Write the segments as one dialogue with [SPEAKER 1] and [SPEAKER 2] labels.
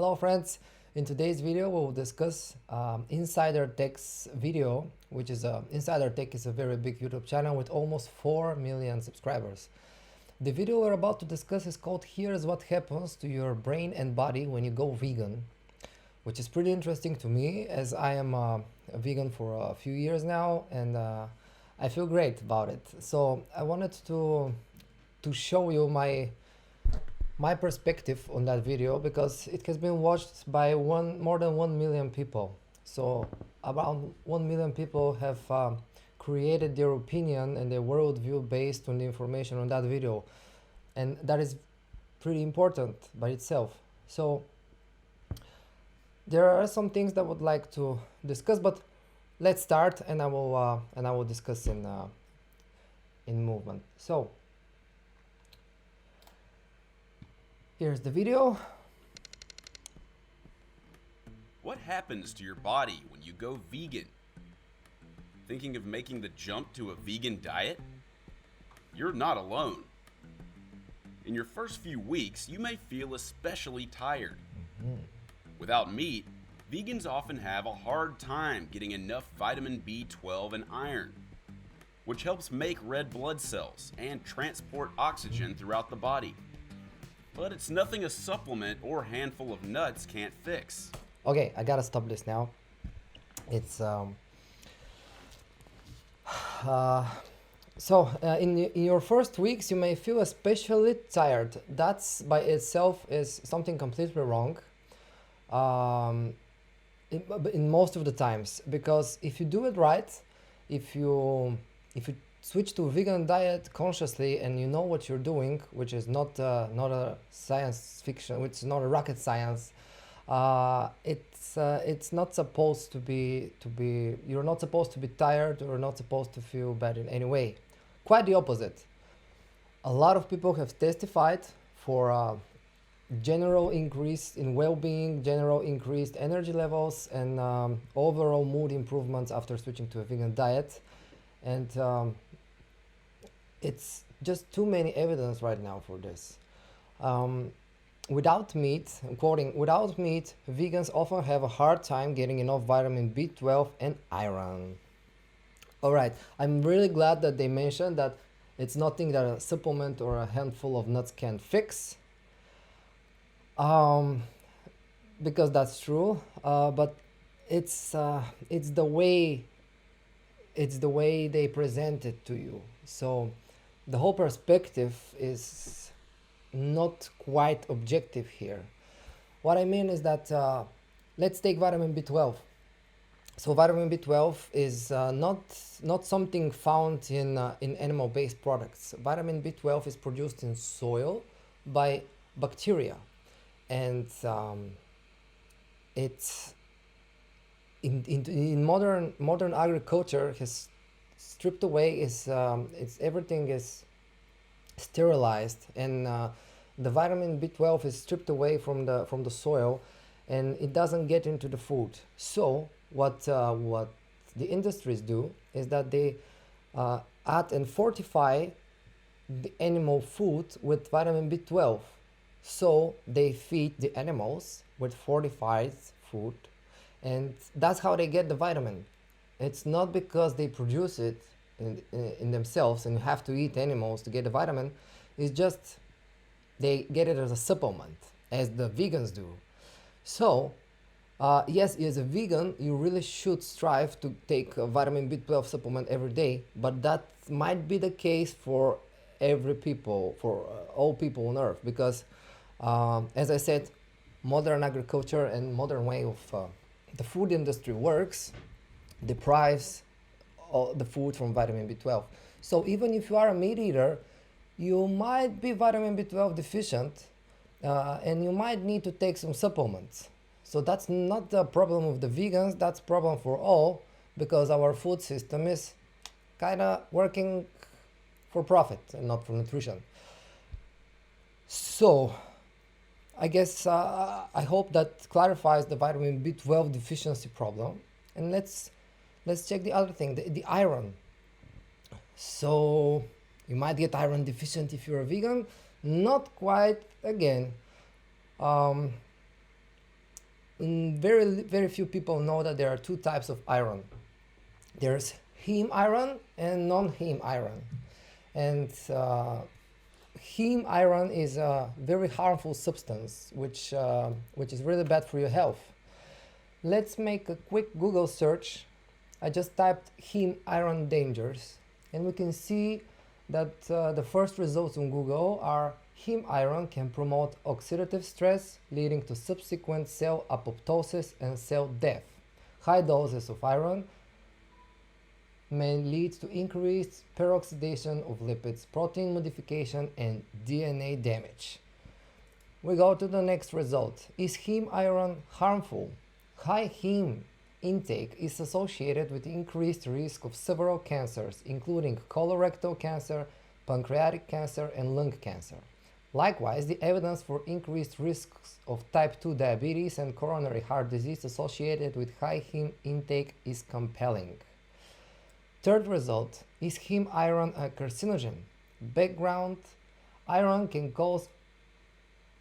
[SPEAKER 1] Hello friends, in today's video we'll discuss Insider Tech's video, which is Insider Tech is a very big YouTube channel with almost 4 million subscribers. The video we're about to discuss is called Here's What Happens to Your Brain and Body When You Go Vegan, which is pretty interesting to me as I am a vegan for a few years now and I feel great about it. So I wanted to show you my perspective on that video because it has been watched by more than 1 million people. So around 1 million people have created their opinion and their worldview based on the information on that video, and that is pretty important by itself. So there are some things that I would like to discuss, but let's start, and I will discuss in movement. So here's the video.
[SPEAKER 2] What happens to your body when you go vegan? Thinking of making the jump to a vegan diet? You're not alone. In your first few weeks, you may feel especially tired. Without meat, vegans often have a hard time getting enough vitamin B12 and iron, which helps make red blood cells and transport oxygen throughout the body. But it's nothing a supplement or handful of nuts can't fix.
[SPEAKER 1] Okay, I gotta stop this now. It's in your first weeks you may feel especially tired. That's by itself is something completely wrong in most of the times, because if you do it right, if you switch to a vegan diet consciously and you know what you're doing, which is not a science fiction, which is not a rocket science, it's not supposed to be you're not supposed to be tired or not supposed to feel bad in any way. Quite the opposite. A lot of people have testified for general increase in well-being, general increased energy levels, and overall mood improvements after switching to a vegan diet. And it's just too many evidence right now for this. Without meat, I'm quoting, without meat, vegans often have a hard time getting enough vitamin B12 and iron. All right, I'm really glad that they mentioned that it's nothing that a supplement or a handful of nuts can fix. Because that's true, but it's the way they present it to you. So the whole perspective is not quite objective here. What I mean is that let's take vitamin B12. So vitamin B12 is not something found in animal-based products. Vitamin B12 is produced in soil by bacteria, and it's in modern agriculture has stripped away everything is sterilized, and the vitamin B12 is stripped away from the soil, and it doesn't get into the food. So what the industries do is that they add and fortify the animal food with vitamin B12. So they feed the animals with fortified food, and that's how they get the vitamin. It's not because they produce it in themselves and you have to eat animals to get the vitamin. It's just they get it as a supplement, as the vegans do. So yes, as a vegan you really should strive to take a vitamin B12 supplement every day, but that might be the case for all people on earth, because as I said, modern agriculture and modern way of the food industry works deprives the food from vitamin B12. So even if you are a meat eater, you might be vitamin B12 deficient, and you might need to take some supplements. So that's not the problem of the vegans, that's a problem for all, because our food system is kind of working for profit and not for nutrition. So I guess I hope that clarifies the vitamin B12 deficiency problem. And let's check the other thing, the iron. So you might get iron deficient if you're a vegan. Not quite, again. very few people know that there are two types of iron. There's heme iron and non-heme iron. And heme iron is a very harmful substance which is really bad for your health. Let's make a quick Google search. I just typed heme iron dangers, and we can see that the first results on Google are heme iron can promote oxidative stress, leading to subsequent cell apoptosis and cell death. High doses of iron may lead to increased peroxidation of lipids, protein modification, and DNA damage. We go to the next result. Is heme iron harmful? High heme intake is associated with increased risk of several cancers, including colorectal cancer, pancreatic cancer, and lung cancer. Likewise, the evidence for increased risks of type 2 diabetes and coronary heart disease associated with high heme intake is compelling. Third result, is heme iron a carcinogen? Background, iron can cause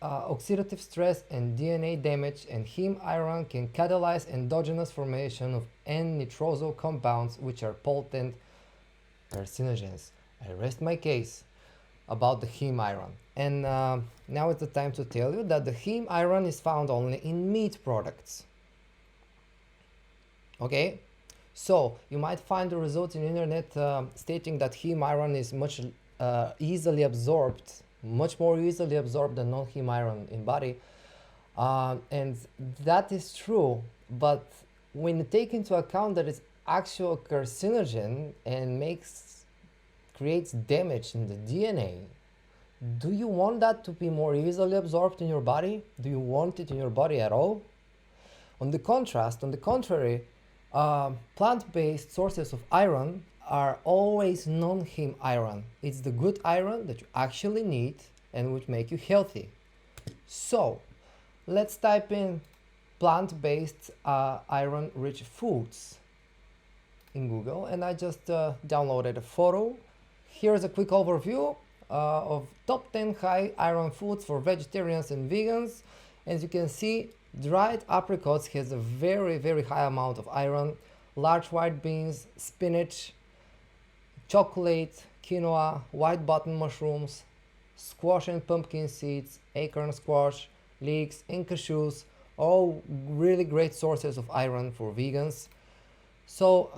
[SPEAKER 1] oxidative stress and DNA damage, and heme iron can catalyze endogenous formation of N-nitrosyl compounds, which are potent carcinogens. I rest my case about the heme iron. And now is the time to tell you that the heme iron is found only in meat products. Okay? So you might find the results in the internet stating that heme iron is much easily absorbed, much more easily absorbed than non-heme iron in body, and that is true. But when you take into account that it's actual carcinogen and creates damage in the DNA, do you want that to be more easily absorbed in your body? Do you want it in your body at all? On the contrary, plant-based sources of iron are always non-heme iron. It's the good iron that you actually need and which make you healthy. So let's type in plant-based iron-rich foods in Google, and I just downloaded a photo. Here's a quick overview of top 10 high iron foods for vegetarians and vegans. As you can see, dried apricots has a very high amount of iron. Large white beans, spinach, chocolate, quinoa, white button mushrooms, squash and pumpkin seeds, acorn squash, leeks, and cashews, all really great sources of iron for vegans. So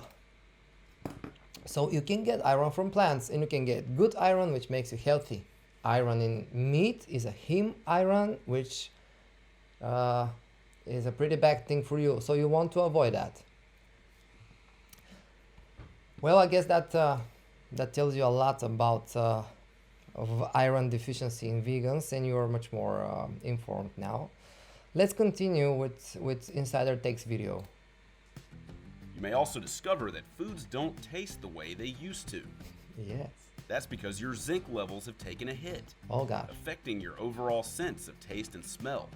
[SPEAKER 1] you can get iron from plants, and you can get good iron which makes you healthy. Iron in meat is a heme iron, which is a pretty bad thing for you, so you want to avoid that. Well, I guess that tells you a lot about of iron deficiency in vegans, and you are much more informed now. Let's continue with Insider Takes video.
[SPEAKER 2] You may also discover that foods don't taste the way they used to.
[SPEAKER 1] Yes.
[SPEAKER 2] That's because your zinc levels have taken a hit,
[SPEAKER 1] Oh God.
[SPEAKER 2] affecting your overall sense of taste and smell.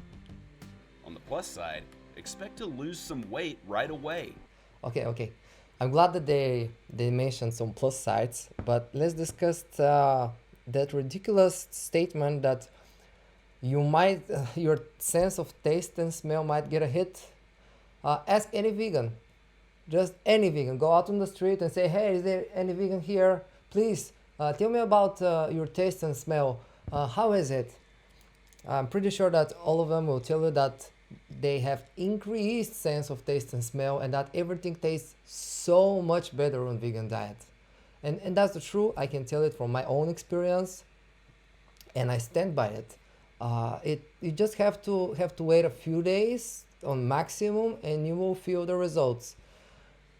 [SPEAKER 2] On the plus side, expect to lose some weight right away.
[SPEAKER 1] Okay. I'm glad that they mentioned some plus sides, but let's discuss that ridiculous statement that you might your sense of taste and smell might get a hit. Ask any vegan, just any vegan. Go out on the street and say, hey, is there any vegan here? Please tell me about your taste and smell. How is it? I'm pretty sure that all of them will tell you that they have increased sense of taste and smell, and that everything tastes so much better on vegan diet. And that's the truth. I can tell it from my own experience, and I stand by it. You just have to wait a few days on maximum, and you will feel the results.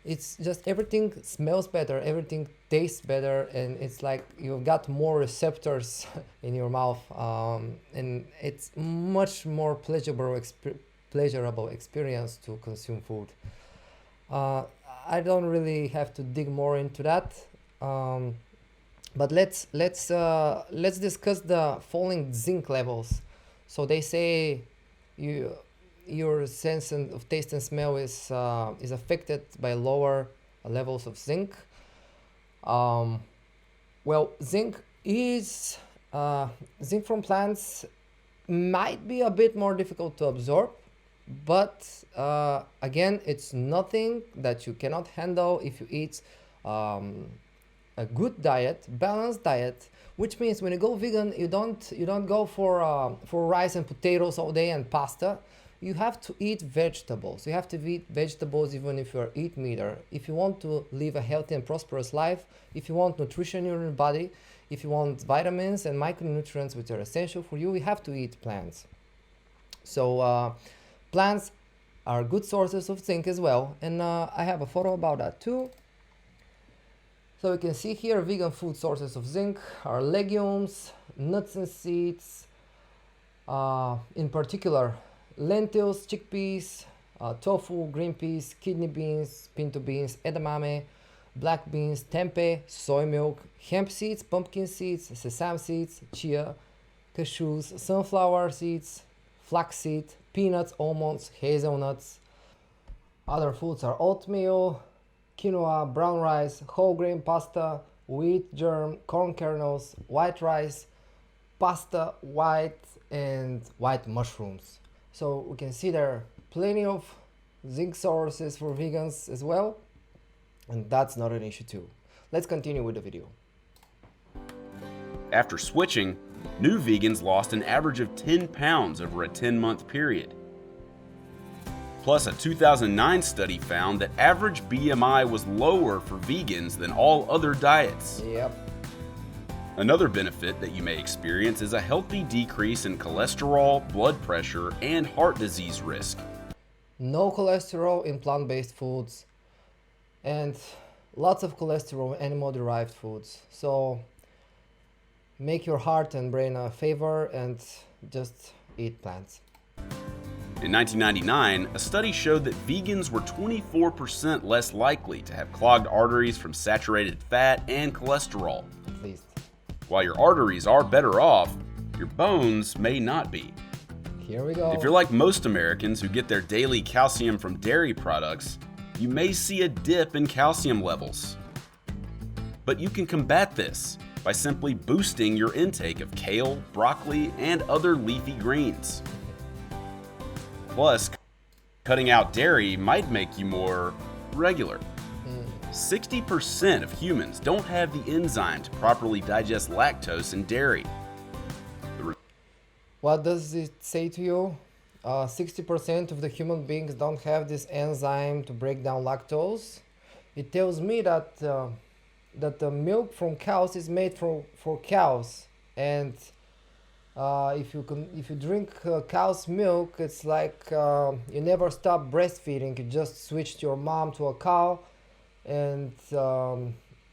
[SPEAKER 1] It's just everything smells better, everything tastes better, and it's like you've got more receptors in your mouth, and it's much more pleasurable experience to consume food. I don't really have to dig more into that, but let's discuss the falling zinc levels. So they say your sense of taste and smell is affected by lower levels of zinc. Well, zinc from plants might be a bit more difficult to absorb, but again, it's nothing that you cannot handle if you eat a good diet, balanced diet, which means when you go vegan, you don't go for rice and potatoes all day and pasta. You have to eat vegetables. You have to eat vegetables even if you're eat meater. If you want to live a healthy and prosperous life, if you want nutrition in your body, if you want vitamins and micronutrients which are essential for you, you have to eat plants. So plants are good sources of zinc as well, and I have a photo about that too. So you can see here vegan food sources of zinc are legumes, nuts and seeds, in particular lentils, chickpeas, tofu, green peas, kidney beans, pinto beans, edamame, black beans, tempeh, soy milk, hemp seeds, pumpkin seeds, sesame seeds, chia, cashews, sunflower seeds, flaxseed, peanuts, almonds, hazelnuts. Other foods are oatmeal, quinoa, brown rice, whole grain pasta, wheat germ, corn kernels, white rice, pasta, white, and white mushrooms. So we can see there are plenty of zinc sources for vegans as well, and that's not an issue too. Let's continue with the video.
[SPEAKER 2] After switching, new vegans lost an average of 10 pounds over a 10-month period. Plus, a 2009 study found that average BMI was lower for vegans than all other diets.
[SPEAKER 1] Yep.
[SPEAKER 2] Another benefit that you may experience is a healthy decrease in cholesterol, blood pressure, and heart disease risk.
[SPEAKER 1] No cholesterol in plant-based foods, and lots of cholesterol in animal-derived foods. So make your heart and brain a favor and just eat plants.
[SPEAKER 2] In 1999, a study showed that vegans were 24% less likely to have clogged arteries from saturated fat and cholesterol.
[SPEAKER 1] At least.
[SPEAKER 2] While your arteries are better off, your bones may not be.
[SPEAKER 1] Here we go.
[SPEAKER 2] If you're like most Americans who get their daily calcium from dairy products, you may see a dip in calcium levels. But you can combat this by simply boosting your intake of kale, broccoli, and other leafy greens. Plus, cutting out dairy might make you more regular. 60% of humans don't have the enzyme to properly digest lactose in dairy.
[SPEAKER 1] What does it say to you? 60% of the human beings don't have this enzyme to break down lactose. It tells me that that the milk from cows is made for cows, and if you drink cow's milk, it's like you never stop breastfeeding. You just switched your mom to a cow, and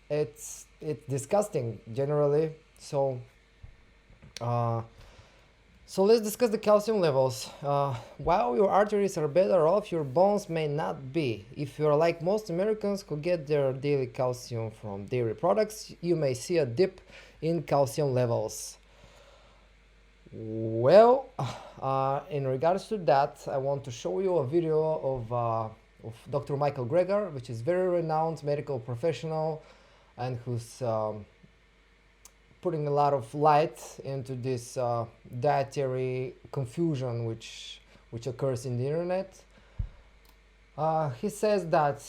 [SPEAKER 1] it's disgusting generally. So let's discuss the calcium levels. While your arteries are better off, your bones may not be. If you're like most Americans who get their daily calcium from dairy products, you may see a dip in calcium levels. Well, in regards to that, I want to show you a video of Dr. Michael Greger, which is very renowned medical professional and who's putting a lot of light into this dietary confusion which occurs in the internet. He says that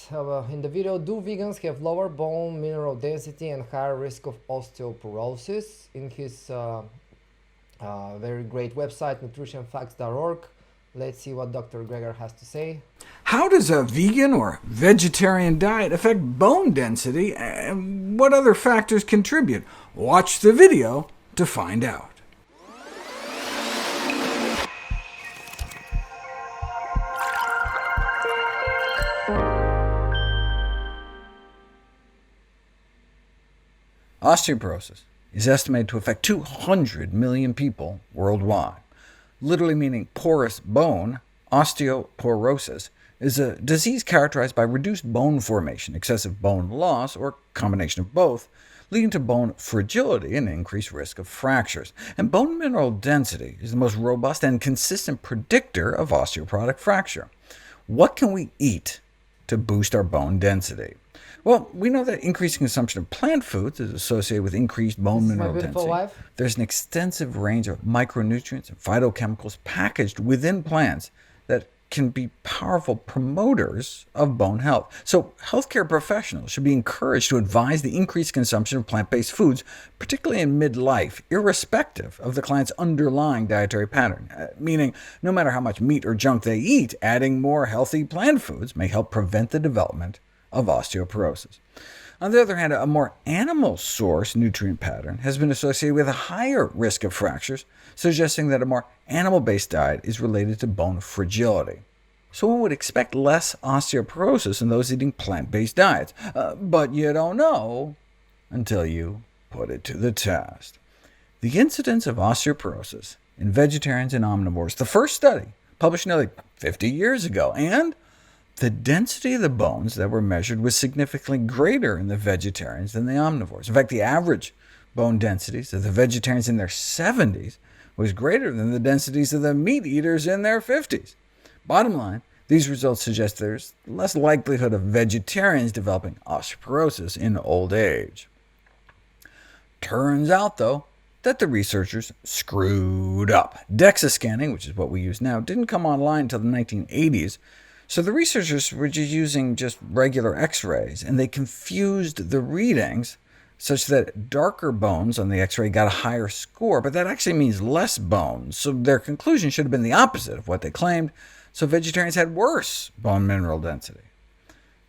[SPEAKER 1] in the video, do vegans have lower bone mineral density and higher risk of osteoporosis? In his very great website, nutritionfacts.org. Let's see what Dr. Greger has to say.
[SPEAKER 3] How does a vegan or vegetarian diet affect bone density, and what other factors contribute? Watch the video to find out. Osteoporosis is estimated to affect 200 million people worldwide. Literally meaning porous bone, osteoporosis is a disease characterized by reduced bone formation, excessive bone loss, or combination of both, leading to bone fragility and increased risk of fractures. And bone mineral density is the most robust and consistent predictor of osteoporotic fracture. What can we eat to boost our bone density? Well, we know that increasing consumption of plant foods is associated with increased bone mineral density. There's an extensive range of micronutrients and phytochemicals packaged within plants that can be powerful promoters of bone health. So healthcare professionals should be encouraged to advise the increased consumption of plant-based foods, particularly in midlife, irrespective of the client's underlying dietary pattern, meaning no matter how much meat or junk they eat, adding more healthy plant foods may help prevent the development of osteoporosis. On the other hand, a more animal-sourced nutrient pattern has been associated with a higher risk of fractures, suggesting that a more animal-based diet is related to bone fragility. So one would expect less osteoporosis in those eating plant-based diets, but you don't know until you put it to the test. The incidence of osteoporosis in vegetarians and omnivores, the first study published nearly 50 years ago, and the density of the bones that were measured was significantly greater in the vegetarians than the omnivores. In fact, the average bone densities of the vegetarians in their 70s was greater than the densities of the meat eaters in their 50s. Bottom line, these results suggest there's less likelihood of vegetarians developing osteoporosis in old age. Turns out, though, that the researchers screwed up. DEXA scanning, which is what we use now, didn't come online until the 1980s, so the researchers were using just regular X-rays, and they confused the readings such that darker bones on the X-ray got a higher score, but that actually means less bones, so their conclusion should have been the opposite of what they claimed, so vegetarians had worse bone mineral density.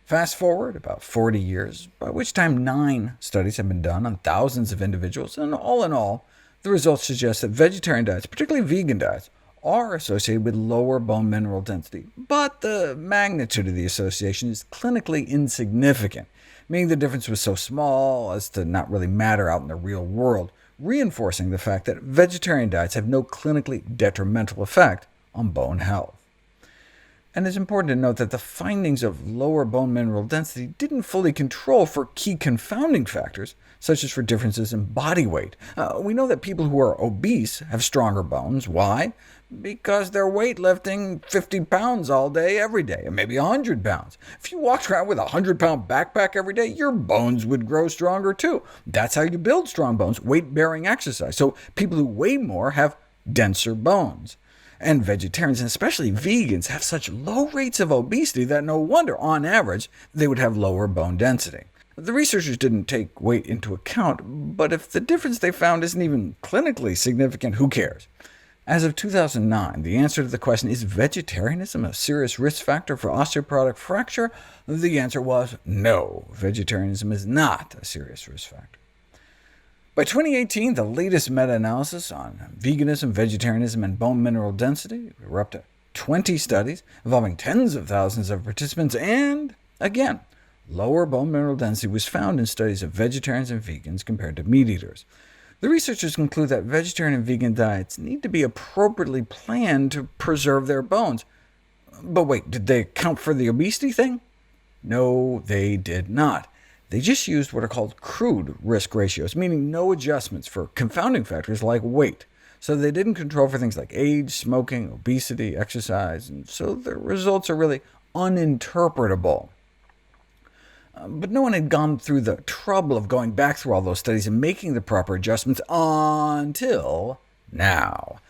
[SPEAKER 3] Fast forward about 40 years, by which time 9 studies have been done on thousands of individuals, and all in all, the results suggest that vegetarian diets, particularly vegan diets, are associated with lower bone mineral density, but the magnitude of the association is clinically insignificant, meaning the difference was so small as to not really matter out in the real world, reinforcing the fact that vegetarian diets have no clinically detrimental effect on bone health. And it's important to note that the findings of lower bone mineral density didn't fully control for key confounding factors, such as for differences in body weight. We know that people who are obese have stronger bones. Why? Because they're weightlifting 50 pounds all day, every day, and maybe 100 pounds. If you walked around with a 100-pound backpack every day, your bones would grow stronger too. That's how you build strong bones, weight-bearing exercise. So people who weigh more have denser bones. And vegetarians, and especially vegans, have such low rates of obesity that no wonder, on average, they would have lower bone density. The researchers didn't take weight into account, but if the difference they found isn't even clinically significant, who cares? As of 2009, the answer to the question, is vegetarianism a serious risk factor for osteoporotic fracture? The answer was no, vegetarianism is not a serious risk factor. By 2018, the latest meta-analysis on veganism, vegetarianism, and bone mineral density, we were up to 20 studies involving tens of thousands of participants, and again, lower bone mineral density was found in studies of vegetarians and vegans compared to meat eaters. The researchers conclude that vegetarian and vegan diets need to be appropriately planned to preserve their bones. But wait, did they account for the obesity thing? No, they did not. They just used what are called crude risk ratios, meaning no adjustments for confounding factors like weight. So they didn't control for things like age, smoking, obesity, exercise, and so the results are really uninterpretable. But no one had gone through the trouble of going back through all those studies and making the proper adjustments until now.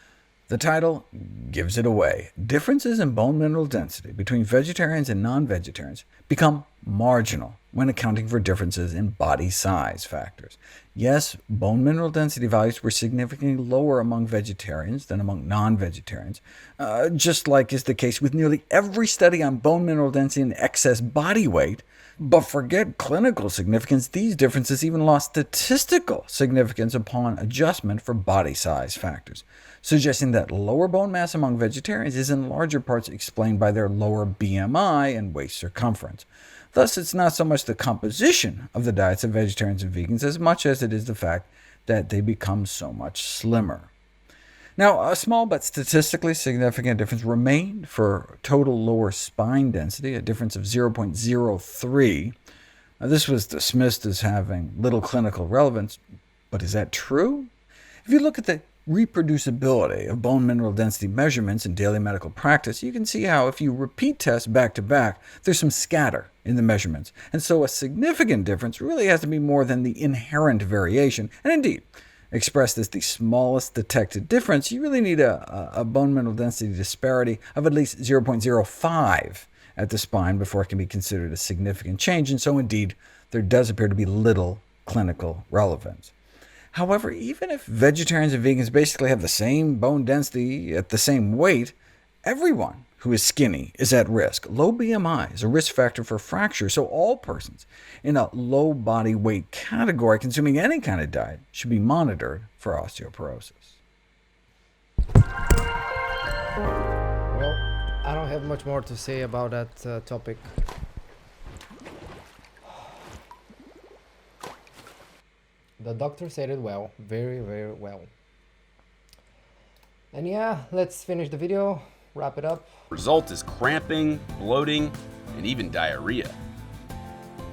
[SPEAKER 3] The title gives it away. Differences in bone mineral density between vegetarians and non-vegetarians become marginal when accounting for differences in body size factors. Yes, bone mineral density values were significantly lower among vegetarians than among non-vegetarians, just like is the case with nearly every study on bone mineral density and excess body weight. But forget clinical significance, these differences even lost statistical significance upon adjustment for body size factors, suggesting that lower bone mass among vegetarians is in larger parts explained by their lower BMI and waist circumference. Thus, it's not so much the composition of the diets of vegetarians and vegans as much as it is the fact that they become so much slimmer. Now, a small but statistically significant difference remained for total lower spine density, a difference of 0.03. This was dismissed as having little clinical relevance, but is that true? If you look at the reproducibility of bone mineral density measurements in daily medical practice, you can see how if you repeat tests back-to-back, there's some scatter in the measurements, and so a significant difference really has to be more than the inherent variation. And indeed, Expressed as the smallest detected difference, you really need a bone mineral density disparity of at least 0.05 at the spine before it can be considered a significant change, and so indeed there does appear to be little clinical relevance. However, even if vegetarians and vegans basically have the same bone density at the same weight, everyone who is skinny is at risk. Low BMI is a risk factor for fracture, so all persons in a low body weight category consuming any kind of diet should be monitored for osteoporosis.
[SPEAKER 1] Well, I don't have much more to say about that topic. The doctor said it well, very, very well. And yeah, let's finish the video, wrap it up.
[SPEAKER 2] Result is cramping, bloating, and even diarrhea.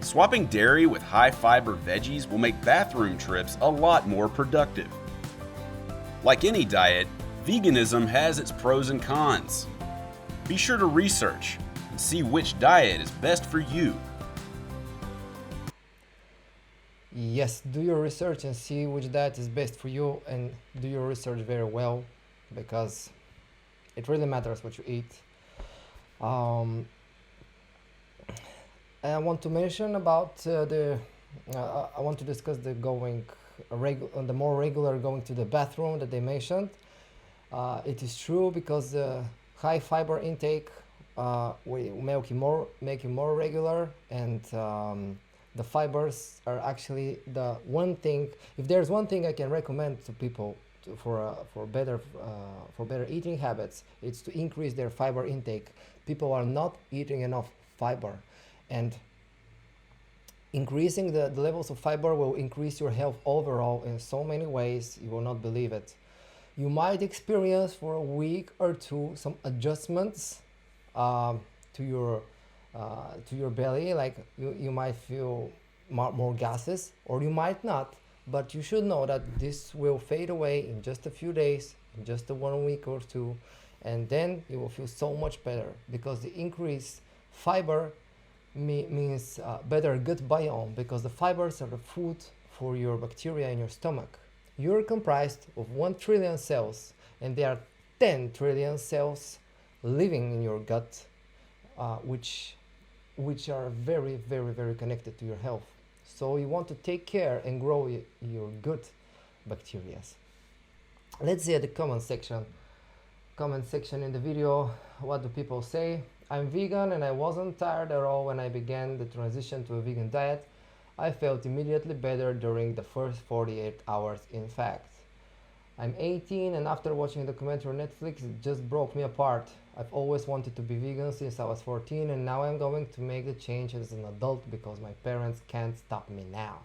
[SPEAKER 2] Swapping dairy with high-fiber veggies will make bathroom trips a lot more productive. Like any diet, veganism has its pros and cons. Be sure to research and see which diet is best for you.
[SPEAKER 1] Yes, do your research and see which diet is best for you, and do your research very well, because it really matters what you eat. I want to mention about I want to discuss the the more regular going to the bathroom that they mentioned. It is true, because the high fiber intake will make you more regular, and the fibers are actually the one thing. If there's one thing I can recommend to people for better eating habits, it's to increase their fiber intake. People are not eating enough fiber, and increasing the levels of fiber will increase your health overall in so many ways you will not believe it. You might experience for a week or two some adjustments to your belly, like you might feel more gases, or you might not, but you should know that this will fade away in just a few days, in just 1 week or two, and then you will feel so much better, because the increased fiber means better gut biome, because the fibers are the food for your bacteria in your stomach. You're comprised of 1 trillion cells, and there are 10 trillion cells living in your gut, which are very, very, very connected to your health. So you want to take care and grow your good bacteria. Let's see at the comment section in the video, what do people say. I'm vegan, and I wasn't tired at all when I began the transition to a vegan diet. I felt immediately better during the first 48 hours, in fact. I'm 18, and after watching a documentary on Netflix, it just broke me apart. I've always wanted to be vegan since I was 14, and now I'm going to make the change as an adult because my parents can't stop me now.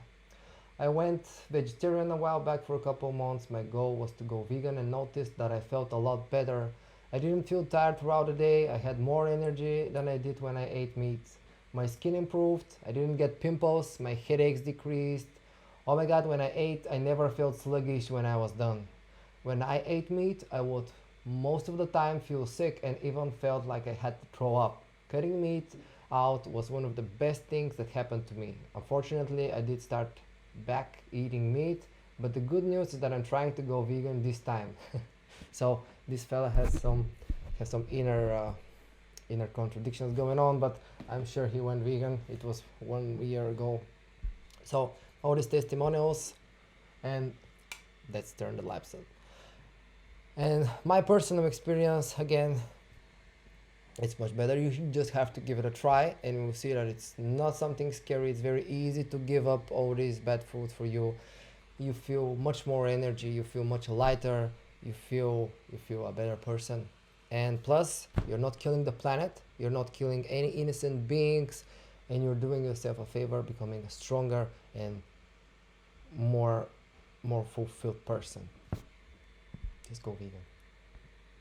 [SPEAKER 1] I went vegetarian a while back for a couple months. My goal was to go vegan, and noticed that I felt a lot better. I didn't feel tired throughout the day. I had more energy than I did when I ate meat. My skin improved. I didn't get pimples. My headaches decreased. Oh my god, when I ate, I never felt sluggish when I was done. When I ate meat, I would most of the time feel sick and even felt like I had to throw up. Cutting meat out was one of the best things that happened to me. Unfortunately, I did start back eating meat, but the good news is that I'm trying to go vegan this time. So this fella has some inner contradictions going on, but I'm sure he went vegan. It was 1 year ago. So all these testimonials, and let's turn the lights on. And my personal experience, again, it's much better. You should just have to give it a try, and you will see that it's not something scary. It's very easy to give up all these bad foods for you. You feel much more energy. You feel much lighter. You feel a better person. And plus, you're not killing the planet. You're not killing any innocent beings, and you're doing yourself a favor, becoming a stronger and more fulfilled person. Just go vegan.